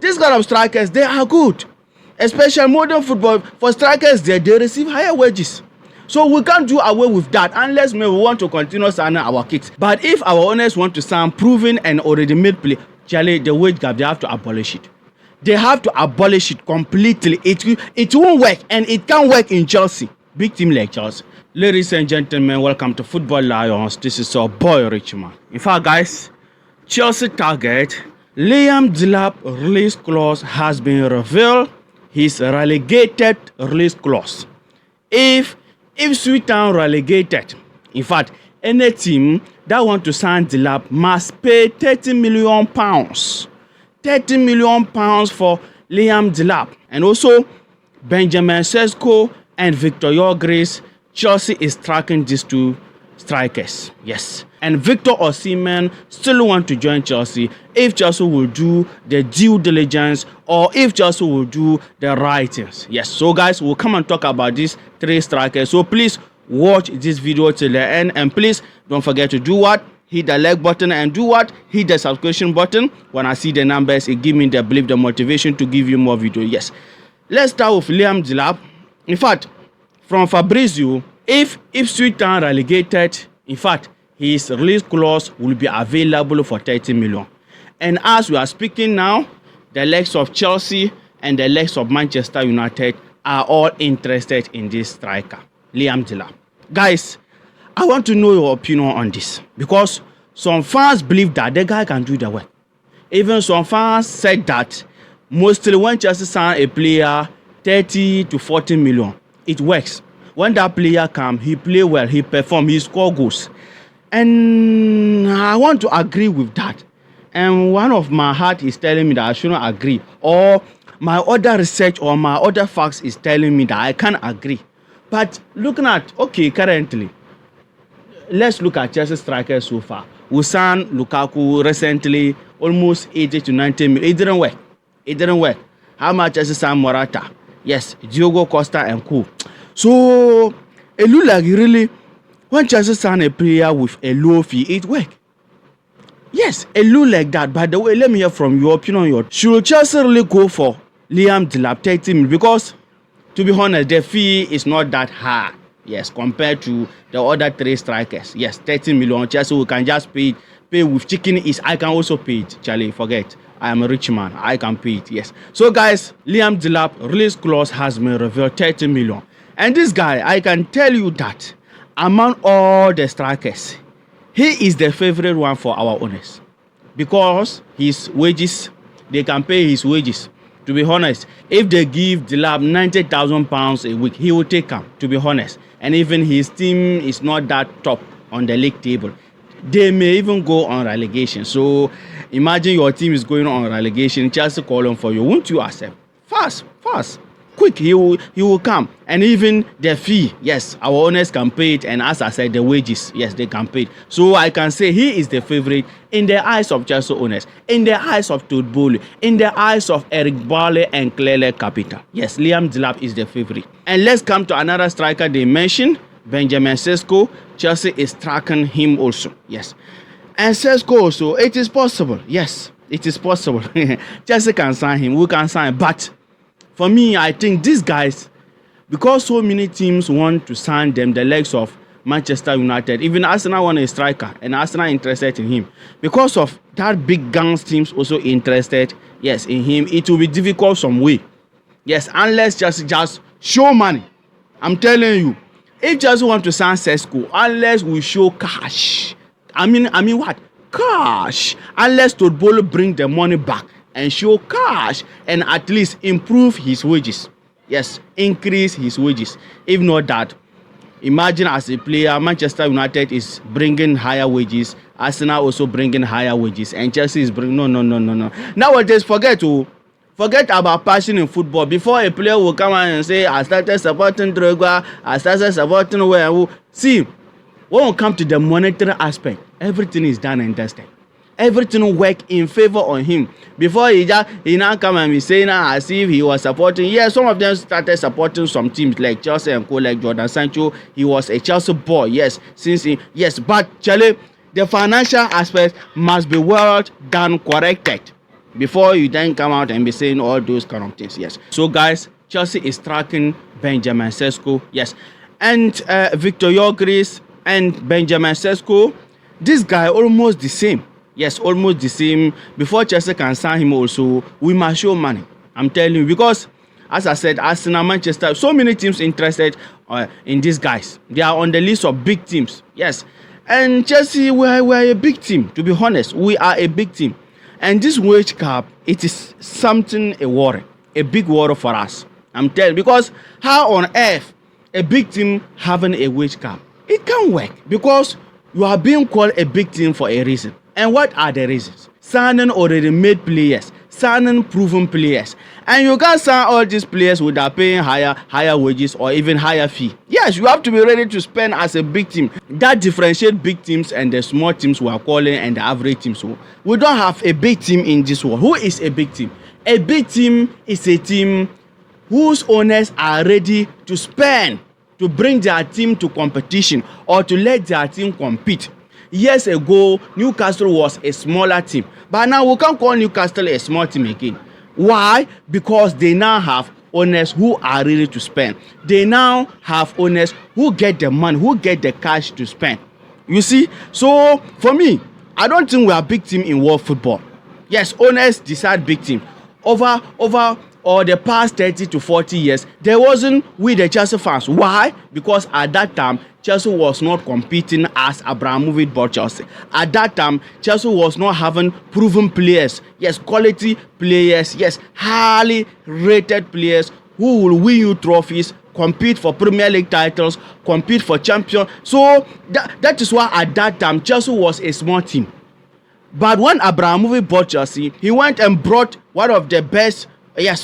These kind of strikers, they are good. Especially modern football, for strikers, they receive higher wages. So we can't do away with that unless maybe we want to continue signing our kicks. But if our owners want to sign proven and already made play, Charlie, the wage gap, they have to abolish it. They have to abolish it completely. It won't work, and it can't work in Chelsea. Big team like Chelsea. Ladies and gentlemen, welcome to Football Lions. This is our boy Richman. In fact, guys, Chelsea target Liam Delap release clause has been revealed. His relegated release clause. If Ipswich Town relegated, in fact, any team that want to sign Delap must pay £30 million. £30 million for Liam Delap. And also, Benjamin Sesko and Victor Gyorkeres. Chelsea is tracking these two strikers. Yes. And Victor Osimhen still want to join Chelsea if Chelsea will do the due diligence or if Chelsea will do the right things. Yes. So guys, we'll come and talk about these three strikers. So please watch this video till the end, and please don't forget to do what? Hit the like button and do what? Hit the subscription button. When I see the numbers, it gives me the motivation to give you more video. Yes. Let's start with Liam Delap. In fact, from Fabrizio, if Ipswich Town relegated, in fact, his release clause will be available for 30 million. And as we are speaking now, the likes of Chelsea and the likes of Manchester United are all interested in this striker, Liam Delap. Guys, I want to know your opinion on this, because some fans believe that the guy can do the work. Even some fans said that mostly when Chelsea sign a player 30 to 40 million, it works. When that player comes, he play well, he perform, he score goals. And I want to agree with that. And one of my heart is telling me that I shouldn't agree. Or my other research or my other facts is telling me that I can't agree. But looking at, okay, currently, let's look at Chelsea strikers so far. We signed Lukaku recently, almost 80 to 90 million. It didn't work. It didn't work. How much Chelsea signed Morata? Yes, Diogo Costa and co. So it look like really, when Chelsea sign a player with a low fee, it work. Yes, it look like that. By the way, let me hear from your opinion. Should Chelsea really go for Liam Delap 30 million? Because, to be honest, the fee is not that high. Yes, compared to the other three strikers. Yes, 30 million. Chelsea, we can just pay with chicken. I can also pay it. Charlie, forget. I am a rich man. I can pay it. Yes. So, guys, Liam Delap release clause has been revealed, 30 million. And this guy, I can tell you that among all the strikers, he is the favorite one for our owners, because his wages, they can pay his wages. To be honest, if they give Delap £90,000 a week, he will take them, to be honest. And even his team is not that top on the league table. They may even go on relegation. So imagine your team is going on relegation, Chelsea calling for you. Won't you accept? Fast. Quick, he will come. And even the fee, yes, our owners can pay it. And as I said, the wages, yes, they can pay it. So I can say he is the favorite in the eyes of Chelsea owners, in the eyes of Todd Bowley, in the eyes of Eric Barley and Clele Capital. Yes, Liam Delap is the favorite. And let's come to another striker they mentioned, Benjamin Sesko. Chelsea is tracking him also. Yes. And Sesko also, it is possible. Yes, it is possible. Chelsea can sign him. We can sign. But for me, I think these guys, because so many teams want to sign them, the likes of Manchester United, even Arsenal want a striker, and Arsenal interested in him. Because of that, big guns teams also interested, yes, in him. It will be difficult some way. Yes, unless just show money. I'm telling you, if Chelsea want to sign Sesko, unless we show cash, I mean what? Cash. Unless Todd Bowley bring the money back and show cash and at least improve his wages. Yes, increase his wages. If not that, imagine as a player, Manchester United is bringing higher wages, Arsenal also bringing higher wages, and Chelsea is bringing no. Nowadays, forget about passion in football. Before a player will come and say, I started supporting Drogba, I started supporting where. See, when we come to the monetary aspect, everything is done and dusted. Everything work in favor on him. Before he now come and be saying as if he was supporting. Yeah, some of them started supporting some teams like Chelsea and co, like Jordan Sancho. He was a Chelsea boy, yes. But Charlie, the financial aspect must be well done, corrected. before you then come out and be saying all those kind of things. Yes. So guys, Chelsea is tracking Benjamin Sesko. Yes. And Victor Gyorkeres and Benjamin Sesko, this guy almost the same. Yes, almost the same. Before Chelsea can sign him also, we must show money. I'm telling you, because as I said, Arsenal, Manchester, so many teams interested in these guys. They are on the list of big teams. Yes. And Chelsea, we are a big team. To be honest, we are a big team. And this wage cap, it is something, a worry. A big worry for us. I'm telling you, because how on earth a big team having a wage cap? It can't work, because you are being called a big team for a reason. And what are the reasons? Signing already made players, signing proven players, and you can't sign all these players without paying higher wages or even higher fee. Yes, you have to be ready to spend as a big team. That differentiates big teams and the small teams we are calling and the average teams. So we don't have a big team in this world. Who is a big team? A big team is a team whose owners are ready to spend to bring their team to competition or to let their team compete. Years ago, Newcastle was a smaller team, but now we can't call Newcastle a small team again. Why? Because they now have owners who are ready to spend. They now have owners who get the money, who get the cash to spend. You see? So, for me, I don't think we are a big team in world football. Yes, owners decide big team. Over the past 30 to 40 years, there wasn't with the Chelsea fans. Why? Because at that time, Chelsea was not competing as Abramovich bought Chelsea. At that time, Chelsea was not having proven players. Yes, quality players. Yes, highly rated players who will win you trophies, compete for Premier League titles, compete for champions. So that is why at that time, Chelsea was a small team. But when Abramovich bought Chelsea, he went and brought one of the best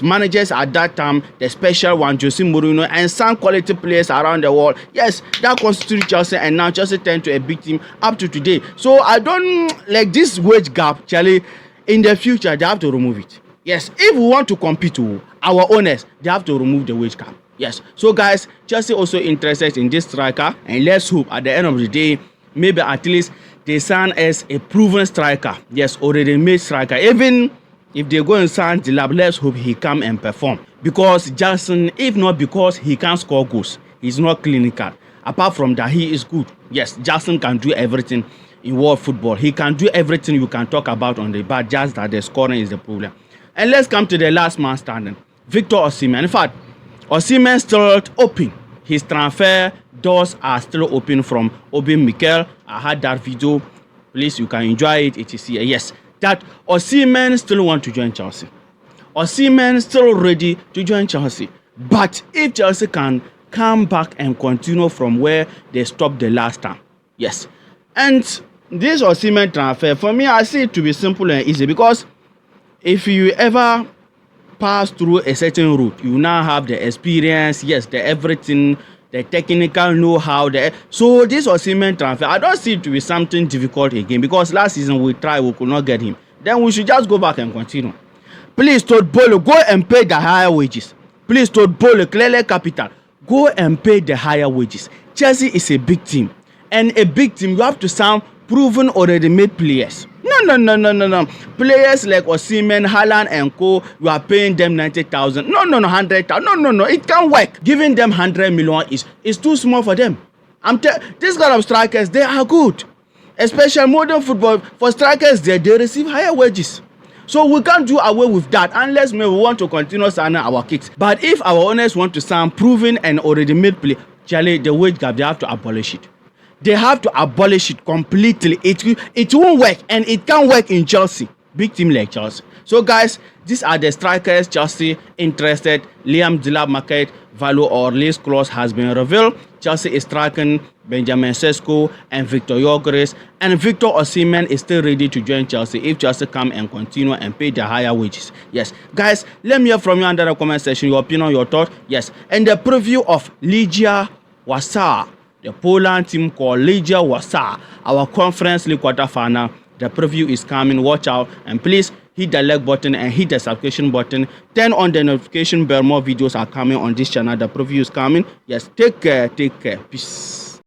managers at that time, the special one, Jose Mourinho, and some quality players around the world. Yes, that constitutes Chelsea, and now Chelsea turned to a big team up to today. So I don't like this wage gap, Charlie. In the future, they have to remove it. Yes, if we want to compete with our owners, they have to remove the wage gap. Yes. So guys, Chelsea also interested in this striker, and let's hope at the end of the day, maybe at least they sign as a proven striker. Yes, already made striker. Even if they go and sign Delap, let's hope he come and perform. Because Jackson, if not because he can score goals, he's not clinical. Apart from that, he is good. Yes, Jackson can do everything in world football. He can do everything you can talk about on the but just that the scoring is the problem. And let's come to the last man standing, Victor Osimhen. In fact, Osimhen still open. His transfer doors are still open from Obi Mikel. I had that video. Please, you can enjoy it. It is here. Yes, that Osimhen still want to join Chelsea. Osimhen still ready to join Chelsea. But if Chelsea can come back and continue from where they stopped the last time. Yes. And this Osimhen transfer, for me, I see it to be simple and easy, because if you ever pass through a certain route, you now have the experience, yes, the everything, the technical know-how. So this Osimhen transfer, I don't see it to be something difficult again, because last season we tried, we could not get him. Then we should just go back and continue. Please, Todd Bolo, go and pay the higher wages. Please, Todd Bolo, clearly capital, go and pay the higher wages. Chelsea is a big team, and a big team, you have to sign proven already made players. No. Players like Osimhen, Haaland and co, you are paying them 90,000. No, 100,000. No. It can't work. Giving them 100 million is too small for them. These kind of strikers, they are good. Especially modern football, for strikers, they receive higher wages. So we can't do away with that unless we want to continue signing our kicks. But if our owners want to sign proven and already made play, Charlie, the wage gap, they have to abolish it. They have to abolish it completely. It won't work, and it can't work in Chelsea. Big team like Chelsea. So guys, these are the strikers Chelsea interested. Liam Delap market value or lease clause has been revealed. Chelsea is tracking Benjamin Sesko and Victor Gyorkeres, and Victor Osimhen is still ready to join Chelsea if Chelsea come and continue and pay the higher wages. Yes, guys, let me hear from you under the comment section, your opinion, your thought. Yes, and the preview of Legia Warsaw, the Poland team called Legia Warsaw, our Conference League quarterfinal. The preview is coming. Watch out, and please hit the like button and hit the subscription button. Turn on the notification bell. More videos are coming on this channel. The preview is coming. Yes, take care. Peace.